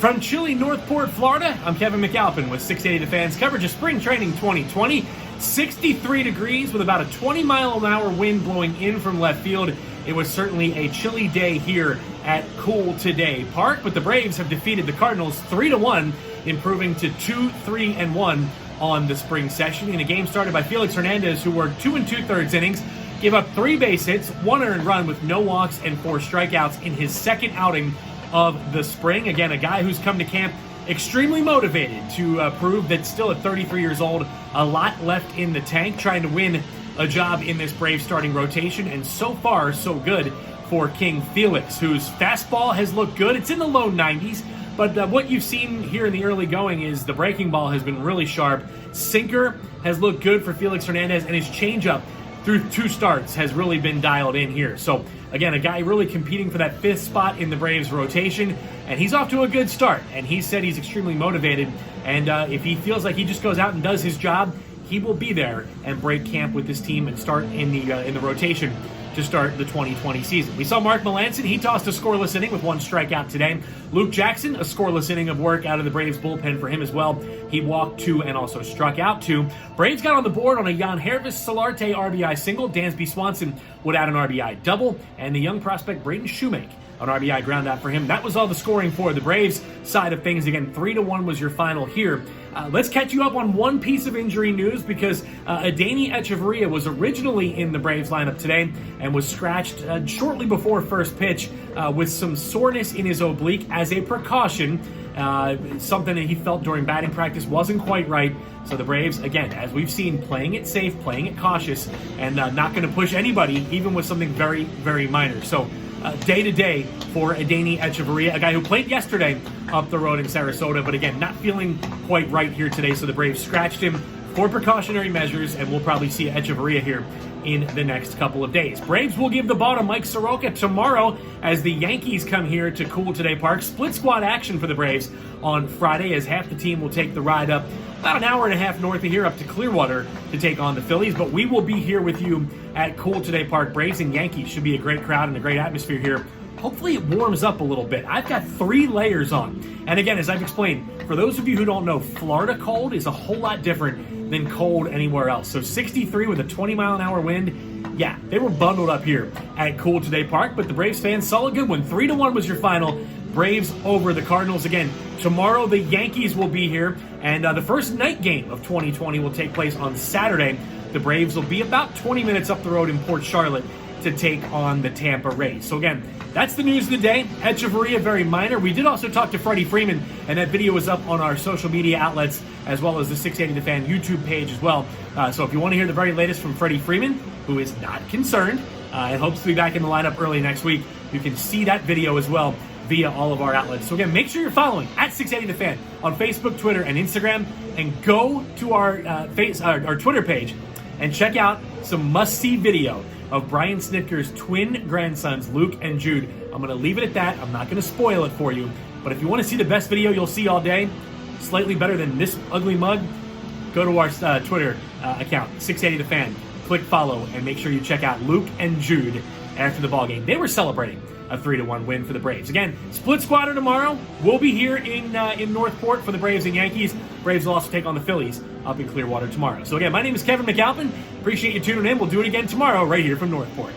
From chilly Northport, Florida, I'm Kevin McAlpin with 680 The Fan's coverage of Spring Training 2020. 63 degrees with about a 20-mile-an-hour wind blowing in from left field. It was certainly a chilly day here at Cool Today Park, but the Braves have defeated the Cardinals 3-1, improving to 2-3-1 on the spring session in a game started by Felix Hernandez, who worked 2 2/3 innings, gave up 3 base hits, 1 earned run with no walks and 4 strikeouts in his second outing of the spring. Again, a guy who's come to camp extremely motivated to prove that still at 33 years old, a lot left in the tank, trying to win a job in this Braves starting rotation, and so far, so good for King Felix, whose fastball has looked good. It's in the low 90s, but what you've seen here in the early going is the breaking ball has been really sharp. Sinker has looked good for Felix Hernandez, and his changeup through 2 starts has really been dialed in here. So again, a guy really competing for that 5th spot in the Braves rotation, and he's off to a good start. And he said he's extremely motivated, and if he feels like he just goes out and does his job, he will be there and break camp with this team and start in the rotation to start the 2020 season. We saw Mark Melancon. He tossed a scoreless inning with 1 strikeout today. Luke Jackson, a scoreless inning of work out of the Braves bullpen for him as well. He walked 2 and also struck out 2. Braves got on the board on a Jan Hervis Solarte RBI single. Dansby Swanson would add an RBI double, and the young prospect Braden Shoemake, an RBI ground out for him. That was all the scoring for the Braves side of things. Again, 3-1 was your final here. Let's catch you up on one piece of injury news, because Adeiny Hechavarria was originally in the Braves lineup today and was scratched shortly before first pitch with some soreness in his oblique as a precaution. Something that he felt during batting practice wasn't quite right. So the Braves, again, as we've seen, playing it safe, playing it cautious, and not going to push anybody, even with something very, very minor. So day-to-day for Adeiny Hechavarria, a guy who played yesterday up the road in Sarasota, but again, not feeling quite right here today, so the Braves scratched him for precautionary measures, and we'll probably see Hechavarria here in the next couple of days. Braves will give the ball to Mike Soroka tomorrow as the Yankees come here to Cool Today Park. Split squad action for the Braves on Friday, as half the team will take the ride up about an hour and a half north of here up to Clearwater to take on the Phillies, but we will be here with you at Cool Today Park. Braves and Yankees should be a great crowd and a great atmosphere here. Hopefully it warms up a little bit. I've got 3 layers on. And again, as I've explained, for those of you who don't know, Florida cold is a whole lot different than cold anywhere else. So 63 with a 20-mile-an-hour wind, yeah, they were bundled up here at Cool Today Park, but the Braves fans saw a good one. 3-1 was your final. Braves over the Cardinals. Again, tomorrow the Yankees will be here, and the first night game of 2020 will take place on Saturday. The Braves will be about 20 minutes up the road in Port Charlotte to take on the Tampa Rays. So again, that's the news of the day. Hechavarria, very minor. We did also talk to Freddie Freeman, and that video is up on our social media outlets as well as the 680 The Fan YouTube page as well. So if you want to hear the very latest from Freddie Freeman, who is not concerned and hopes to be back in the lineup early next week, you can see that video as well via all of our outlets. So again, make sure you're following at 680 The Fan on Facebook, Twitter, and Instagram, and go to our Twitter page and check out some must-see video of Brian Snitker's twin grandsons, Luke and Jude. I'm going to leave it at that. I'm not going to spoil it for you. But if you want to see the best video you'll see all day, slightly better than this ugly mug, go to our Twitter account, 680 The Fan. Click follow and make sure you check out Luke and Jude after the ballgame. They were celebrating a 3-1 win for the Braves. Again, split squatter tomorrow. We'll be here in Northport for the Braves and Yankees. Braves will also take on the Phillies up in Clearwater tomorrow. So again, my name is Kevin McAlpin. Appreciate you tuning in. We'll do it again tomorrow right here from Northport.